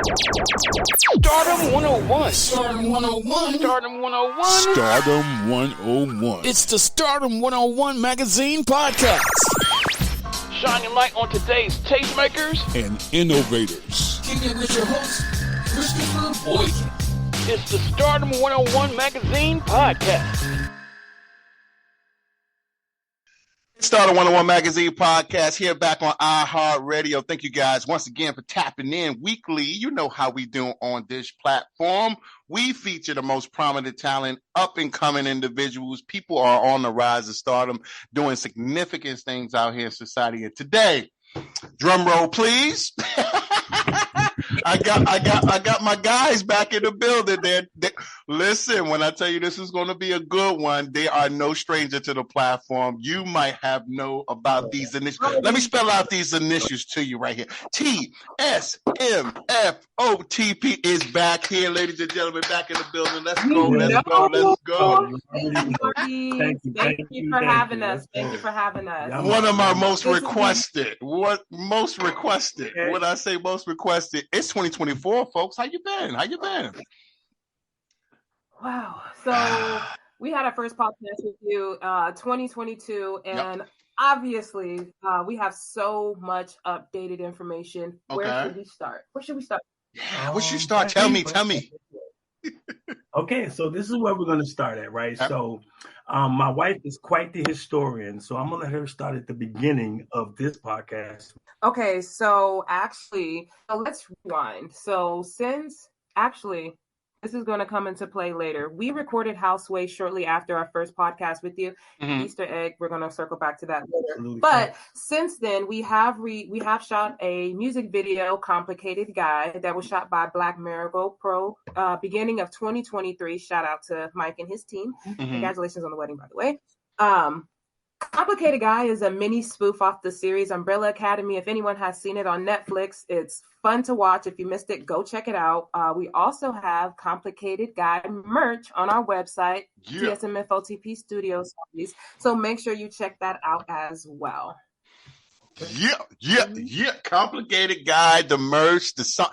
Stardom 101. Stardom 101. Stardom 101. Stardom 101. It's the Stardom 101 Magazine Podcast. Shining light on today's tastemakers and innovators. Kicking it with your host, Christopher Boykin. It's the Stardom 101 Magazine Podcast. Stardom 101 Magazine Podcast here back on iHeartRadio. Thank you guys once again for tapping in weekly. You know how we do on this platform. We feature the most prominent talent, up-and-coming individuals. People are on the rise of stardom, doing significant things out here in society. And today, drum roll, please. I got my guys back in the building. Listen, when I tell you this is going to be a good one, they are no stranger to the platform. You might have know about these initials. Let me spell out these initials to you right here. TSMFOTP is back here, ladies and gentlemen, back in the building. Let's go. Let's go. Thank you for having us. Thank you for having us. One of my most requested. When I say most requested, it's 2024, folks. How you been? Wow. So we had our first podcast with you, 2022, and obviously we have so much updated information. Okay. Where should we start? Yeah, where should you start? Tell me. Okay, so this is where we're going to start at, right? So my wife is quite the historian, so I'm going to let her start at the beginning of this podcast. Okay, so actually, let's rewind. So this is going to come into play later. We recorded Houseway shortly after our first podcast with you. Mm-hmm. Easter egg. We're going to circle back to that later. Absolutely. But since then, we have shot a music video, "Complicated Guy," that was shot by Black Marigold Pro, beginning of 2023. Shout out to Mike and his team. Mm-hmm. Congratulations on the wedding, by the way. Complicated Guy is a mini spoof off the series Umbrella Academy. If anyone has seen it on Netflix, it's fun to watch. If you missed it, go check it out. We also have Complicated Guy merch on our website, TSMFOTP Studios. So make sure you check that out as well. Yeah. Complicated Guy, the merch, the song.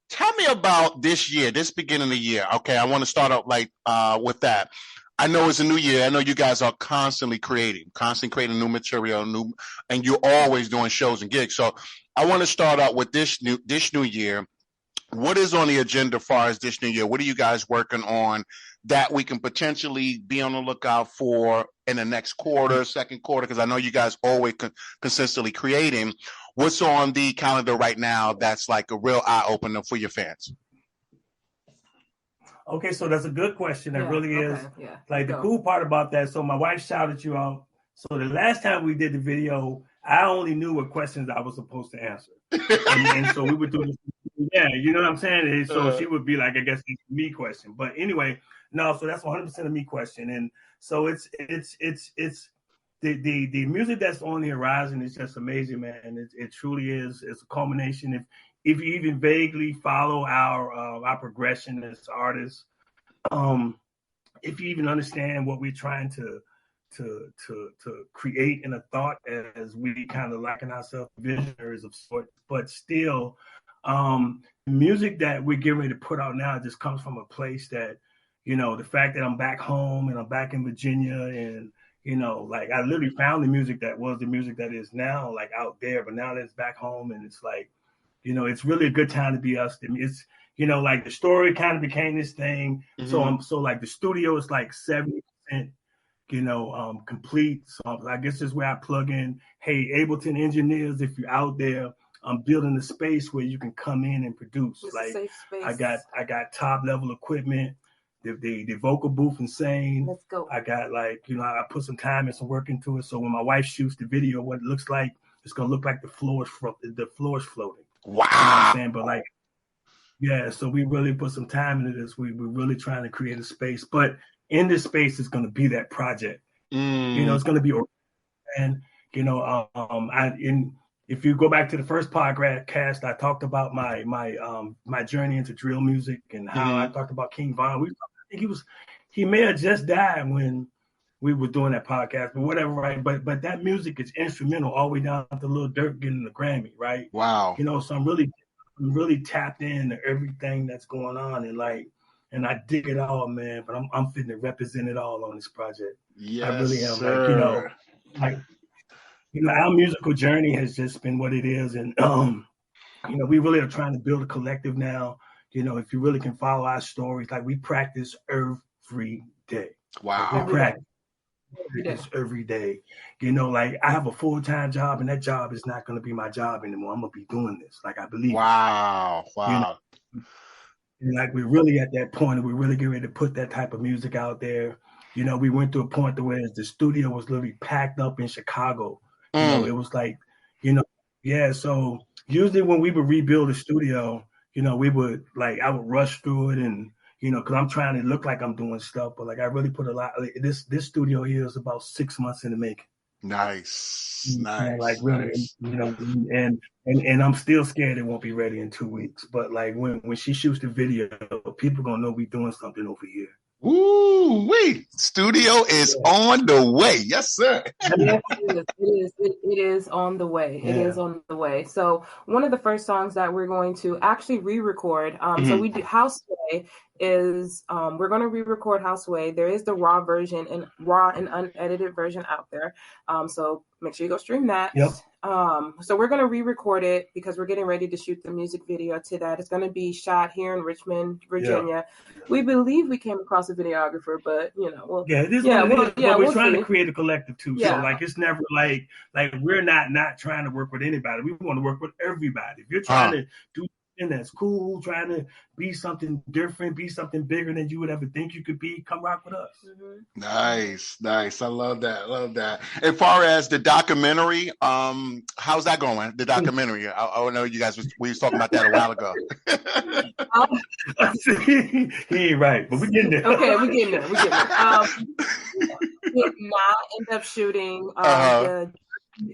Tell me about this year, this beginning of the year. Okay, I want to start out with that. I know it's a new year. I know you guys are constantly creating new material, and you're always doing shows and gigs. So I want to start out with this new year. What is on the agenda as far as this new year? What are you guys working on that we can potentially be on the lookout for in the next quarter, second quarter? Because I know you guys always consistently creating. What's on the calendar right now that's like a real eye-opener for your fans? Okay, so that's a good question. That really is. Yeah. Like the cool part about that. So my wife shouted you out. So the last time we did the video, I only knew what questions I was supposed to answer. and so we would do this. Yeah, you know what I'm saying? And so she would be like, I guess it's me question. But anyway, no, so that's 100% a me question. And so it's the music that's on the horizon is just amazing, man. It truly is. It's a culmination. If you even vaguely follow our progression as artists, if you even understand what we're trying to create in a thought, as we kind of liken ourselves visionaries of sorts, but still, music that we're getting ready to put out now just comes from a place that, the fact that I'm back home and I'm back in Virginia, and like I literally found the music that was the music that is now like out there, but now that it's back home, and it's like, it's really a good time to be us. It's, like the story kind of became this thing. Mm-hmm. So like the studio is like 70%, complete. So I guess this is where I plug in, hey, Ableton engineers, if you're out there, I'm building a space where you can come in and produce. It's like safe space. I got top level equipment, the vocal booth insane. Let's go. I got I put some time and some work into it. So when my wife shoots the video, what it looks like, it's gonna look like the floor is floating. Wow. You know what I'm saying? But so we really put some time into this. We're really trying to create a space, but in this space is going to be that project. It's going to be, and if you go back to the first podcast, I talked about my journey into drill music and how I talked about King Von. I think he may have just died when we were doing that podcast, but whatever, right? But that music is instrumental all the way down to Lil Durk getting the Grammy, right? Wow. So I'm really really tapped into everything that's going on, and I dig it all, man. But I'm fitting to represent it all on this project. Yes, I really am. sir. Our musical journey has just been what it is, and we really are trying to build a collective now. If you really can follow our stories, like we practice every day. Wow. We practice every day. I have a full-time job, and that job is not going to be my job anymore. I'm going to be doing this. I believe. Wow. And we're really at that point, and we're really getting ready to put that type of music out there. We went to a point to where the studio was literally packed up in Chicago. It was so usually when we would rebuild a studio, we would I would rush through it and, because I'm trying to look like I'm doing stuff, but I really put a lot. This studio here is about 6 months in the making. Nice. Really, and I'm still scared it won't be ready in 2 weeks. But when she shoots the video, people gonna know we doing something over here. Woo wee! Studio is on the way. Yes, sir. Yes, it is on the way. It is on the way. So one of the first songs that we're going to actually re-record. So we do Houseway is we're going to re-record Houseway. There is the raw version and raw and unedited version out there. So make sure you go stream that. Yep. So we're going to re-record it because we're getting ready to shoot the music video to that. It's going to be shot here in Richmond, Virginia. Yeah. We believe we came across a videographer, but it is. We're trying to create a collective too. Yeah. So it's never like we're not trying to work with anybody. We want to work with everybody. If you're trying to do something that's cool, trying to be something different, be something bigger than you would ever think you could be, come rock with us. Mm-hmm. Nice. I love that. As far as the documentary, how's that going? The documentary. I know you guys we was talking about that a while ago. He ain't right, but we're getting there. Okay, we're getting there. We did not end up shooting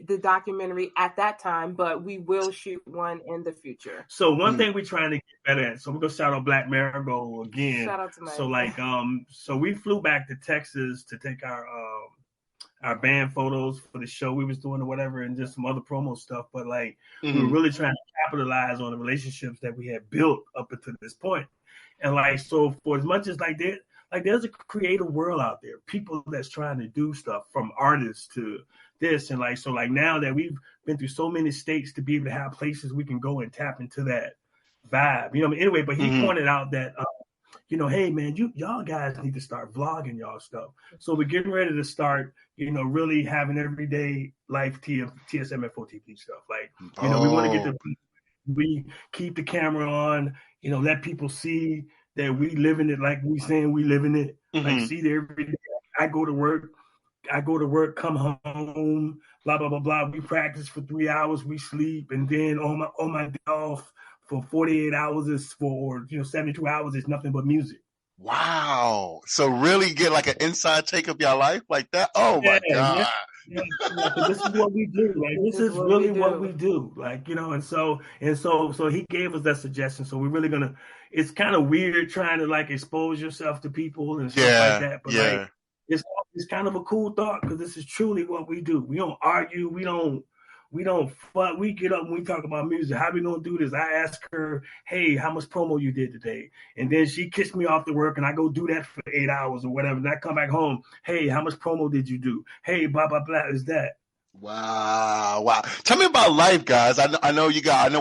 the documentary at that time, but we will shoot one in the future. So one thing we're trying to get better at. So we're gonna shout out Black Marigold again. Shout out to Mike. So so we flew back to Texas to take our band photos for the show we was doing or whatever, and just some other promo stuff. But we were really trying to capitalize on the relationships that we had built up until this point. And so for as much as there's a creative world out there, people that's trying to do stuff from artists to this and now that we've been through so many states to be able to have places we can go and tap into that vibe, anyway, but he pointed out that hey man, y'all guys need to start vlogging y'all stuff. So we're getting ready to start really having everyday life TSMFOTP stuff. We want to we keep the camera on, let people see that we live in it like we saying we live in it. See it every day. I go to work, come home, blah, blah, blah, blah. We practice for 3 hours, we sleep, and then on my day off for 48 hours is for 72 hours is nothing but music. Wow. So really get an inside take of your life like that? Oh my God. Yeah, this is what we do. This is really what we do. And so he gave us that suggestion. So we're really gonna. It's kind of weird trying to expose yourself to people and stuff like that. But it's kind of a cool thought because this is truly what we do. We don't argue. We don't fuck. We get up and we talk about music. How we gonna do this? I ask her, hey, how much promo you did today? And then she kicks me off to work and I go do that for 8 hours or whatever. And I come back home, hey, how much promo did you do? Hey, blah, blah, blah, is that. Wow. Tell me about life, guys. I know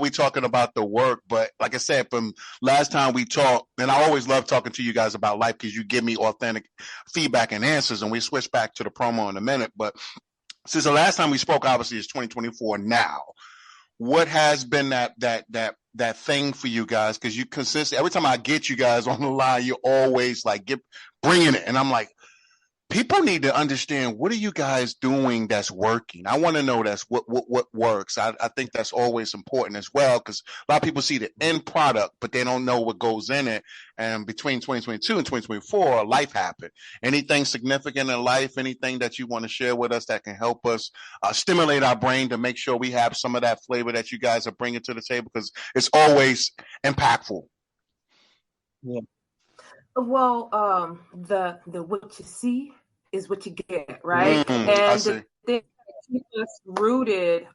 we're talking about the work, but like I said, from last time we talked, and I always love talking to you guys about life because you give me authentic feedback and answers, and we switch back to the promo in a minute. But since the last time we spoke, obviously it's 2024 now. What has been that thing for you guys? Because you consistently, every time I get you guys on the line, you're always bringing it, and I'm like, people need to understand, what are you guys doing that's working? I want to know that's what works. I think that's always important as well, because a lot of people see the end product, but they don't know what goes in it. And between 2022 and 2024, life happened. Anything significant in life, anything that you want to share with us that can help us stimulate our brain to make sure we have some of that flavor that you guys are bringing to the table, because it's always impactful. Yeah. Well, the what you see is what you get, right? And the thing that keeps us rooted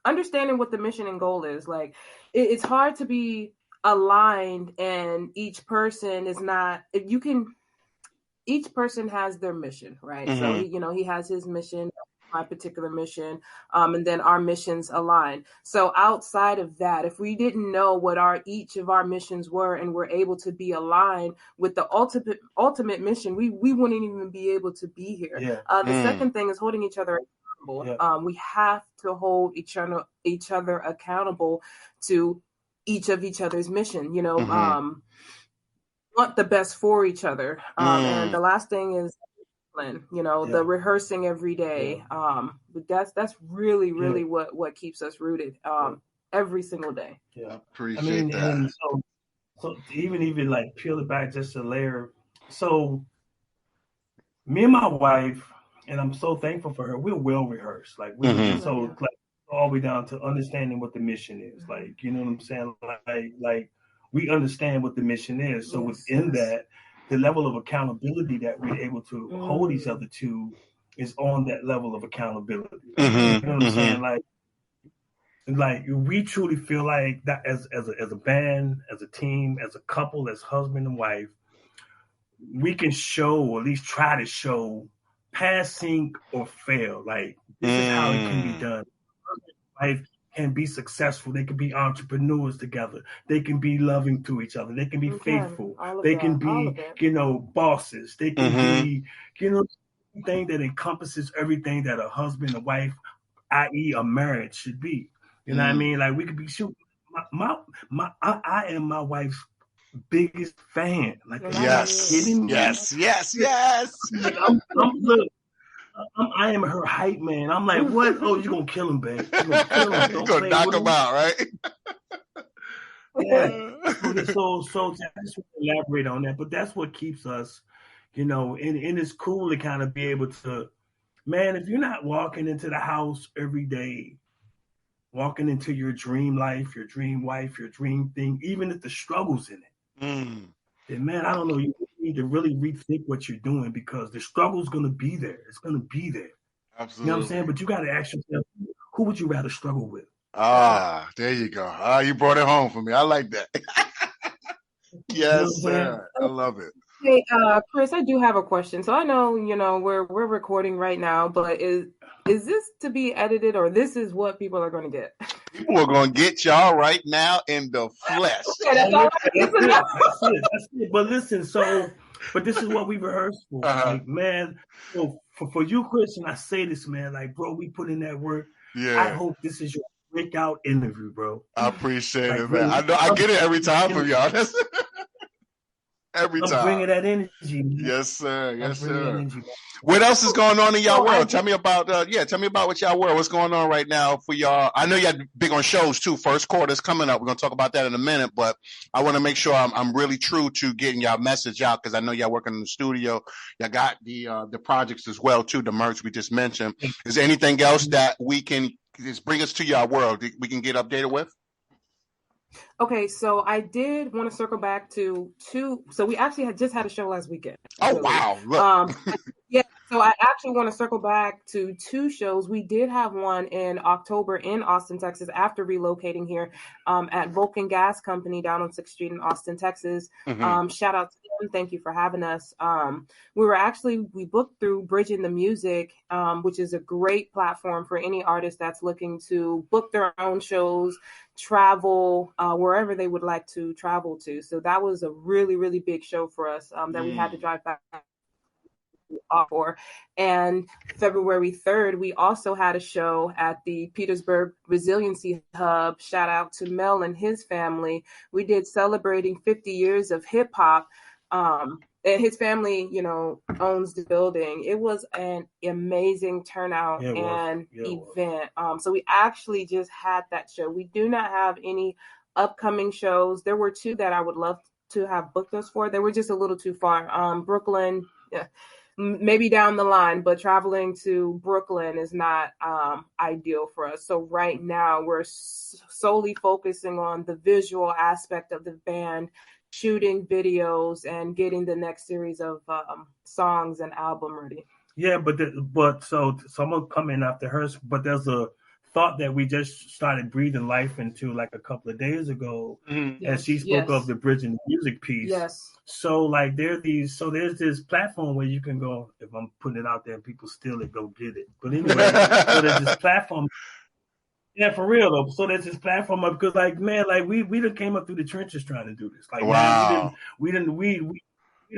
understanding what the mission and goal is. Like, it's hard to be aligned, and each person is not. If you can, each person has their mission, right? So he has his mission, my particular mission, and then our missions align. So outside of that, if we didn't know what each of our missions were, and we're able to be aligned with the ultimate mission, we wouldn't even be able to be here. Yeah. The second thing is holding each other accountable. Yeah. We have to hold each other accountable to each other's mission. Want the best for each other. And the last thing is, the rehearsing every day. That's really what keeps us rooted every single day. Yeah, appreciate that. And so even like peel it back just a layer. So me and my wife, and I'm so thankful for her, we're well rehearsed. Like like all the way down to understanding what the mission is. Like, you know what I'm saying? Like we understand what the mission is. So within that, the level of accountability that we're able to hold each other to is on that level of accountability. You know what I'm saying? Like we truly feel like that as a band, as a team, as a couple, as husband and wife, we can show, or at least try to show, pass, sync, or fail. Like, this is how it can be done. Wife can be successful. They can be entrepreneurs together. They can be loving to each other. They can be faithful. They can be, bosses. They can be, thing that encompasses everything that a husband and wife, i.e. a marriage, should be. You know what I mean? Like, we could be I am my wife's biggest fan. Like, are you kidding me? Yes. Like, I am her hype man. I'm like, what? Oh, you gonna kill him, babe? You gonna kill him? You gonna knock him out, right? Yeah. So I just want to elaborate on that, but that's what keeps us, and it's cool to kind of be able to, man, if you're not walking into the house every day, walking into your dream life, your dream wife, your dream thing, even if the struggle's in it, then, man, I don't know, you need to really rethink what you're doing, because the struggle's going to be there. It's going to be there. Absolutely. You know what I'm saying? But you got to ask yourself, who would you rather struggle with? There you go. You brought it home for me. I like that. Yes, sir. I love it. Hey, Chris, I do have a question. So I know, we're recording right now, but is this to be edited, or this is what people are going to get? People are going to get y'all right now in the flesh. Okay, that's all That's it. But listen, but this is what we rehearsed for. Like, man, so for you, Chris, and I say this, man, like, bro, we put in that work. Yeah. I hope this is your breakout interview, bro. I appreciate it, man. I know I get it every time from y'all. Every time. I'm bringing that energy. Man. Yes, sir. Yes, sir. What else is going on in y'all world? Tell me about what y'all world. What's going on right now for y'all? I know y'all big on shows too. First quarter's coming up. We're gonna talk about that in a minute, but I want to make sure I'm really true to getting y'all message out, because I know y'all working in the studio. Y'all got the projects as well too. The merch we just mentioned. Is there anything else that we can just bring us to y'all world we can get updated with? Okay, so I did want to circle back to two. So we actually just had a show last weekend. Oh, wow. Look. Yeah, so I actually want to circle back to two shows. We did have one in October in Austin, Texas, after relocating here at Vulcan Gas Company down on 6th Street in Austin, Texas. Shout out to them. Thank you for having us. We booked through Bridging the Music, which is a great platform for any artist that's looking to book their own shows, travel wherever they would like to travel to. So that was a really, really big show for us that we had to drive back for. And February 3rd, we also had a show at the Petersburg Resiliency Hub. Shout out to Mel and his family. We did celebrating 50 years of hip hop. And his family, owns the building. It was an amazing turnout event. So we actually just had that show. We do not have any upcoming shows. There were two that I would love to have booked us for. They were just a little too far. Brooklyn, maybe down the line, but traveling to Brooklyn is not ideal for us. So right now we're solely focusing on the visual aspect of the band, shooting videos and getting the next series of songs and album ready. Yeah, but so I'm gonna come in after hers. But there's a thought that we just started breathing life into like a couple of days ago, as she spoke of the Bridging the Music piece. Yes. So like there's this platform where you can go, if I'm putting it out there and people steal it, go get it. But anyway, so there's this platform. Yeah, for real though. So there's this platform up because like, man, like we done came up through the trenches trying to do this. Like, man, we didn't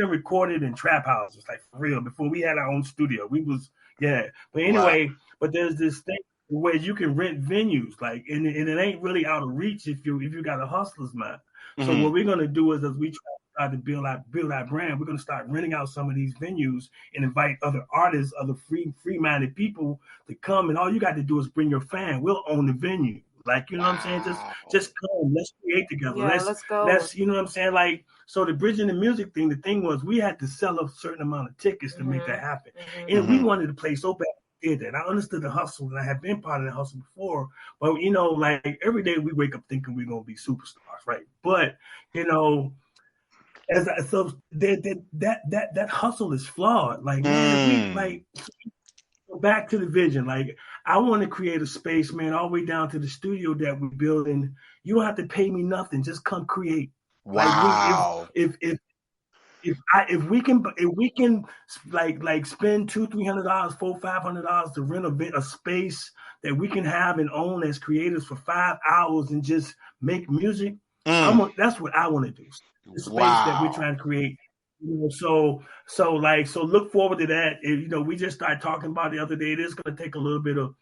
recorded in trap houses, like for real, before we had our own studio. But anyway, but there's this thing where you can rent venues, like, and it ain't really out of reach if you got a hustler's mind. So what we're gonna do is, as we try to build our brand, we're gonna start renting out some of these venues and invite other artists, other free-minded people to come, and all you got to do is bring your fan. We'll own the venue. Like, you know what I'm saying? Just come, let's create together. Yeah, let's go. Let's, you know what I'm saying? Like, so the Bridging the Music thing, the thing was we had to sell a certain amount of tickets to make that happen. And we wanted to play so bad. And I understood the hustle, and I had been part of the hustle before. But, you know, like every day we wake up thinking we're going to be superstars, right? But, you know, that hustle is flawed. Like, man, back to the vision. Like, I want to create a space, man, all the way down to the studio that we're building. You don't have to pay me nothing. Just come create. Wow. Like, if we can like spend $200-$300, $400-$500 to rent a space that we can have and own as creators for 5 hours and just make music, that's what I want to do. The space that we're trying to create. You know, so look forward to that. You know, we just started talking about the other day. It is going to take a little bit of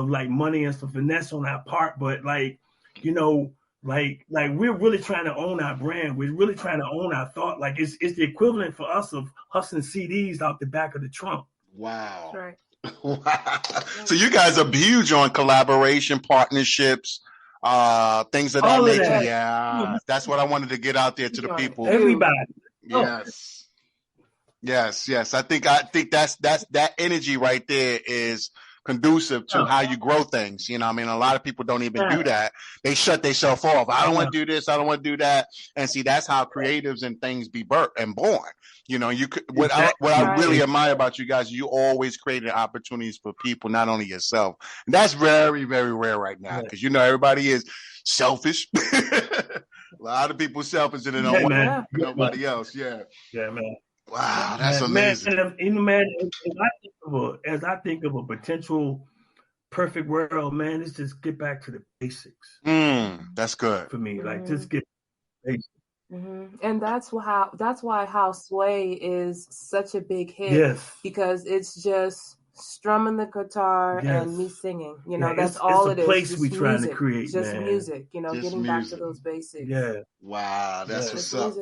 like money and some finesse on our part, but like, you know, like we're really trying to own our brand. We're really trying to own our thought. Like it's the equivalent for us of hustling CDs out the back of the trunk. Wow. That's right. Wow. So you guys are huge on collaboration, partnerships, things of that nature. Yeah. That's what I wanted to get out there to the people. Everybody. Yes. I think that's that energy right there is conducive to how you grow things. You know, I mean, a lot of people don't even do that. They shut themselves off. I don't want to do this. I don't want to do that. And see, that's how creatives and things be birthed and born. You know, you could, what I really admire about you guys, you always creating opportunities for people, not only yourself. And that's very, very rare right now because, you know, everybody is selfish. A lot of people selfish and they don't want nobody else. Yeah, man. Wow, that's amazing. Man, as I think of a potential perfect world, man, let's just get back to the basics. That's good for me. Like, just get basics. And that's why How Sway is such a big hit because it's just strumming the guitar and me singing. You know, that's all it is. Place we trying to create, just music. You know, just getting back to those basics. Yeah. Wow, that's what's up.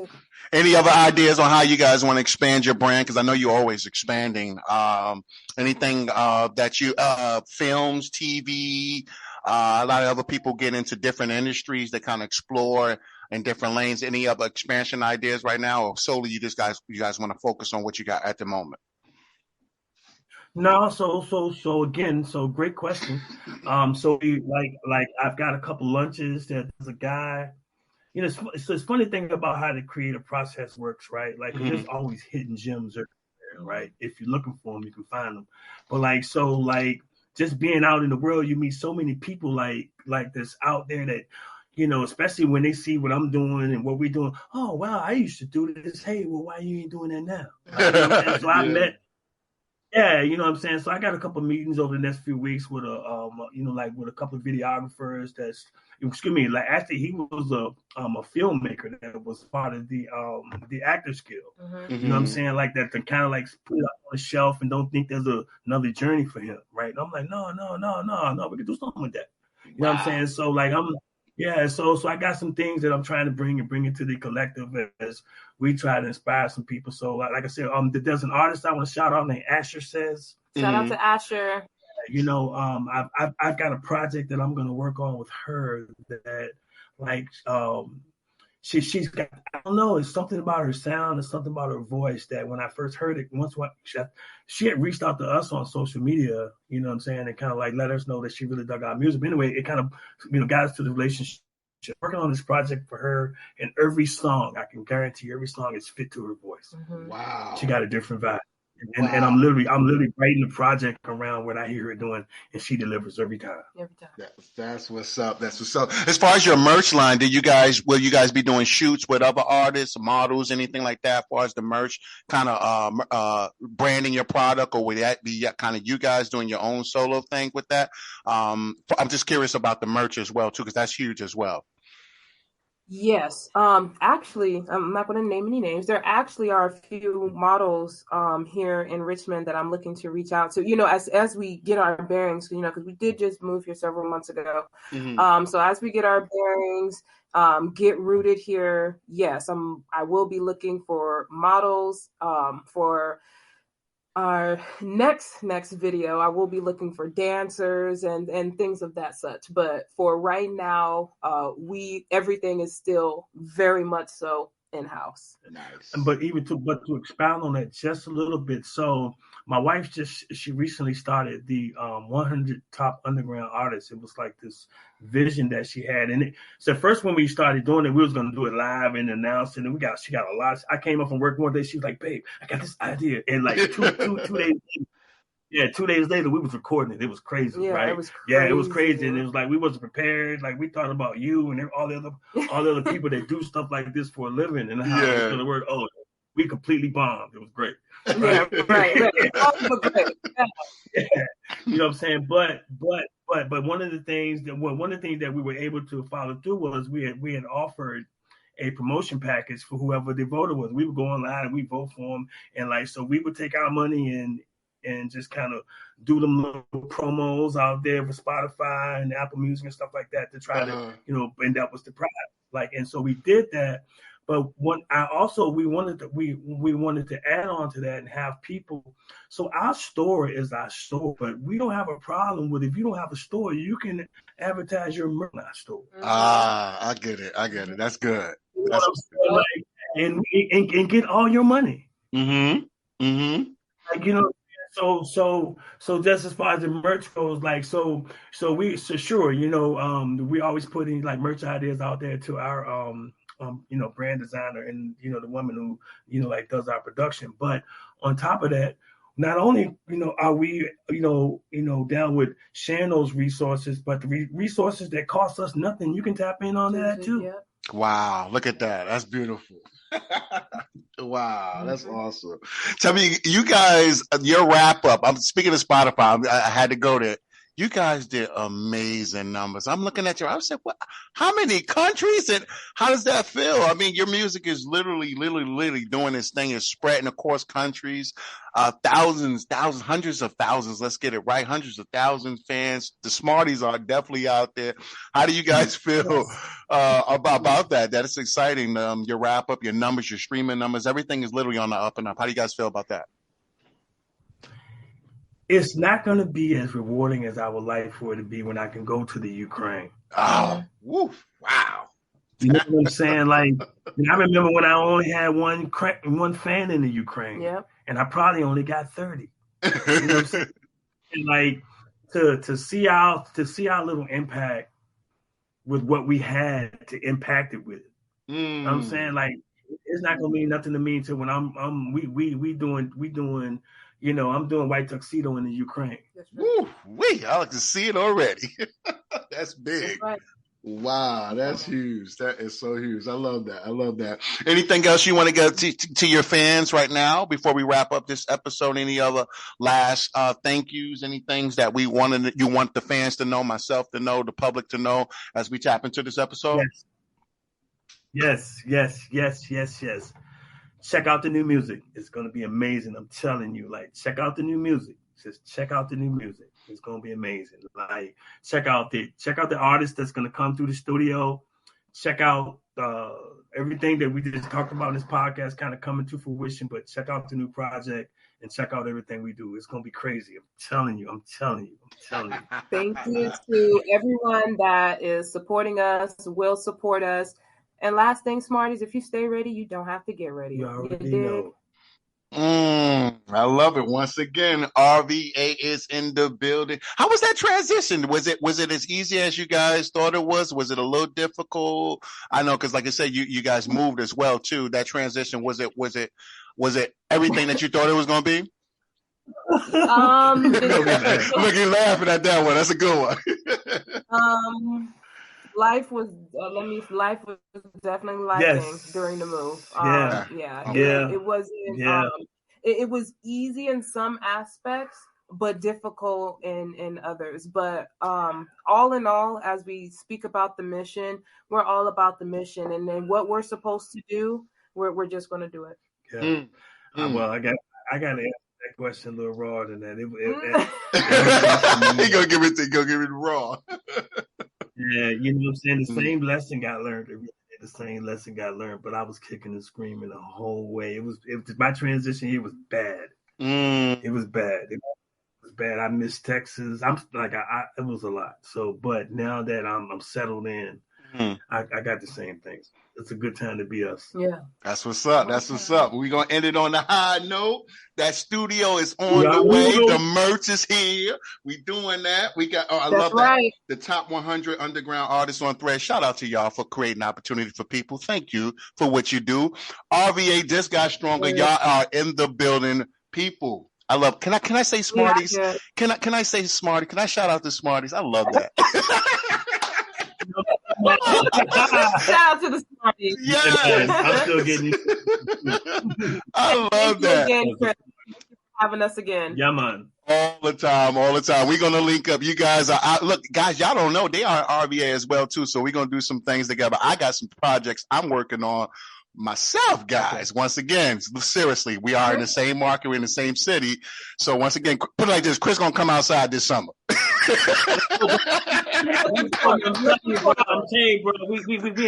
Any other ideas on how you guys want to expand your brand? Because I know you're always expanding. Anything that you films, TV. A lot of other people get into different industries that kind of explore in different lanes. Any other expansion ideas right now, or solely you guys want to focus on what you got at the moment? No, so again, great question. So we like I've got a couple lunches that there's a guy, you know, it's funny thing about how the creative process works, right? Like there's always hidden gems everywhere, right? If you're looking for them, you can find them. But like just being out in the world, you meet so many people like this out there that, you know, especially when they see what I'm doing and what we're doing. Oh wow, I used to do this. Hey, well, why you ain't doing that now? Like, you know, so I met. Yeah, you know what I'm saying? So I got a couple of meetings over the next few weeks with with a couple of videographers actually he was a filmmaker that was part of the Actors Guild. You know what I'm saying? Like that to kind of like put it up on the shelf and don't think there's another journey for him, right? And I'm like, no, we can do something with that. You know what I'm saying? So like so I got some things that I'm trying to bring into the collective as we try to inspire some people. So like I said, there's an artist I want to shout out named Asher Says. Shout out to Asher. You know, I've got a project that I'm going to work on with her that like she's got, I don't know, it's something about her sound, it's something about her voice that when I first heard it, she had reached out to us on social media, you know what I'm saying, and kind of like let us know that she really dug our music. But anyway, it kind of, you know, got us to the relationship. Working on this project for her, and every song, I can guarantee every song is fit to her voice. Wow. She got a different vibe. And I'm literally writing the project around what I hear her doing, and she delivers every time. That's what's up. That's what's up. As far as your merch line, will you guys be doing shoots with other artists, models, anything like that? As far as the merch, kind of branding your product, or would that be kind of you guys doing your own solo thing with that? I'm just curious about the merch as well too, because that's huge as well. Yes. Actually, I'm not going to name any names. There actually are a few models here in Richmond that I'm looking to reach out to, as we get our bearings, because we did just move here several months ago. Mm-hmm. So as we get our bearings, get rooted here, yes, I will be looking for models for our next video. I will be looking for dancers and things of that such, but for right now, everything is still very much so in-house. Nice. But to expound on that just a little bit, so my wife she recently started the 100 top underground artists. It was like this vision that she had, and so first when we started doing it, we was gonna do it live and announce it, and she got a lot. I came up from work one day, she was like, "Babe, I got this idea," and like two days. Yeah, 2 days later we was recording it. It was crazy, right? It was crazy, and it was like we wasn't prepared. Like we thought about you and all the other people that do stuff like this for a living, and how it's gonna work. Oh, we completely bombed. It was great. Right? Yeah, right. Yeah. You know what I'm saying? But one of the things that we were able to follow through was we had offered a promotion package for whoever the voter was. We would go online and we vote for them, and so we would take our money and just kind of do them little promos out there for Spotify and Apple Music and stuff like that to try to, and that was the prize. And so we did that. But we wanted to add on to that and have people. So our store is our store, but we don't have a problem with if you don't have a store, you can advertise your merch in our store. I get it. That's good. That's good. And get all your money. Mm-hmm. Mm-hmm. So just as far as the merch goes, we always put in merch ideas out there to our brand designer and the woman who does our production. But on top of that, not only are we down with sharing those resources, but the resources that cost us nothing, you can tap in on that too. Yeah. Wow, look at that. That's beautiful. Wow, that's awesome. Tell me, you guys, your wrap up. I'm speaking of Spotify. I had to go there. You guys did amazing numbers. I'm looking at I said, what? How many countries and how does that feel? I mean, your music is literally doing this thing. It's spreading across countries, thousands, hundreds of thousands. Let's get it right. Hundreds of thousands fans. The Smarties are definitely out there. How do you guys feel about that? That is exciting. Your wrap up, your numbers, your streaming numbers, everything is literally on the up and up. How do you guys feel about that? It's not going to be as rewarding as I would like for it to be when I can go to the Ukraine. Oh, woof, wow. You know what I'm saying? I remember when I only had one fan in the Ukraine, and I probably only got 30. You know what I'm saying? And to see our little impact with what we had to impact it with. You know what I'm saying? It's not going to mean nothing to me until when we doing. I'm doing White Tuxedo in the Ukraine. Woo, I like to see it already. That's big. That's right. Wow, that's huge. That is so huge. I love that. Anything else you want to go to your fans right now before we wrap up this episode? Any other last thank yous? Any things that you want the fans to know, myself to know, the public to know as we tap into this episode? Yes. Check out the new music. It's going to be amazing. I'm telling you, check out the new music. Just check out the new music. It's going to be amazing. Check out the artist that's going to come through the studio. Check out everything that we just talked about in this podcast kind of coming to fruition, but check out the new project and check out everything we do. It's going to be crazy. I'm telling you. Thank you to everyone that is supporting us, will support us. And last thing, Smarties, if you stay ready, you don't have to get ready. You already know. I love it. Once again, RVA is in the building. How was that transition? Was it as easy as you guys thought it was? Was it a little difficult? I know, because like I said, you guys moved as well too. That transition, was it everything that you thought it was going to be? Look, you're laughing at that one. That's a good one. Life was definitely lacking during the move. It wasn't. It was easy in some aspects, but difficult in others. But all in all, as we speak about the mission, we're all about the mission, and then what we're supposed to do, we're just going to do it. Yeah. Well, I got to answer that question a little raw than that. He gonna give it raw. Yeah, you know what I'm saying? The same lesson got learned. The same lesson got learned, but I was kicking and screaming the whole way. It was my transition here was bad. It was bad. It was bad. I missed Texas. I'm like, it was a lot. So, but now that I'm settled in, I got the same things. It's a good time to be us. Yeah. That's what's up. We're going to end it on a high note. That studio is on the way. The merch is here. We doing that. We got, I love that. The top 100 underground artists on Thread. Shout out to y'all for creating opportunity for people. Thank you for what you do. RVA just got stronger. Y'all are in the building. People, I love, can I say Smarties? Yeah. Can I say Smarties? Can I shout out to Smarties? I love that. Shout out to the Smarties. Yes. I'm still getting I love that. Again, Chris, having us again. Yeah, man. All the time. We're going to link up. You guys are out. Look, guys, y'all don't know. They are RVA as well, too. So we're going to do some things together. I got some projects I'm working on myself, guys. Once again, seriously, we are in the same market. We're in the same city. So once again, put it like this. Chris going to come outside this summer. I'm saying, bro, we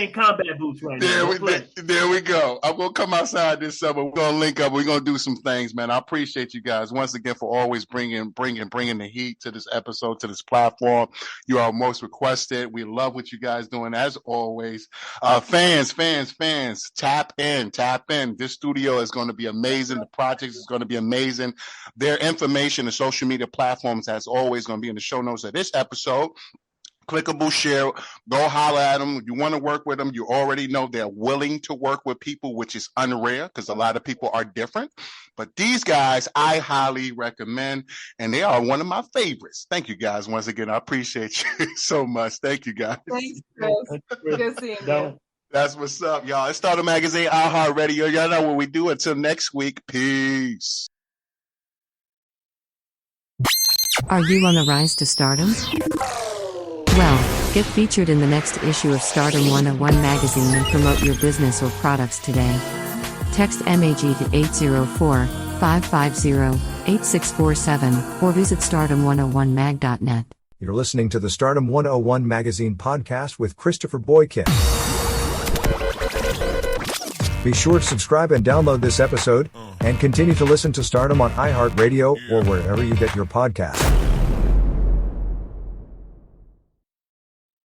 in combat boots right now. There we go. I'm gonna come outside this summer. We're gonna link up. We're gonna do some things, man. I appreciate you guys once again for always bringing the heat to this episode, to this platform. You are most requested. We love what you guys doing as always. Fans, tap in. This studio is going to be amazing. The project is going to be amazing. Their information, the social media platforms, as always, going to be in the show notes of this episode. Clickable, share, go holler at them. You want to work with them, you already know they're willing to work with people, which is unrare because a lot of people are different. But these guys, I highly recommend, and they are one of my favorites. Thank you, guys. Once again, I appreciate you so much. Thank you, guys. Thanks, Chris. Good seeing you. That's what's up, y'all. It's Stardom Magazine, iHeartRadio. Y'all know what we do. Until next week, peace. Are you on the rise to stardom? Well, get featured in the next issue of Stardom101 Magazine and promote your business or products today. Text MAG to 804-550-8647 or visit stardom101mag.net. You're listening to the Stardom101 Magazine Podcast with Christopher Boykin. Be sure to subscribe and download this episode, and continue to listen to Stardom on iHeartRadio or wherever you get your podcasts.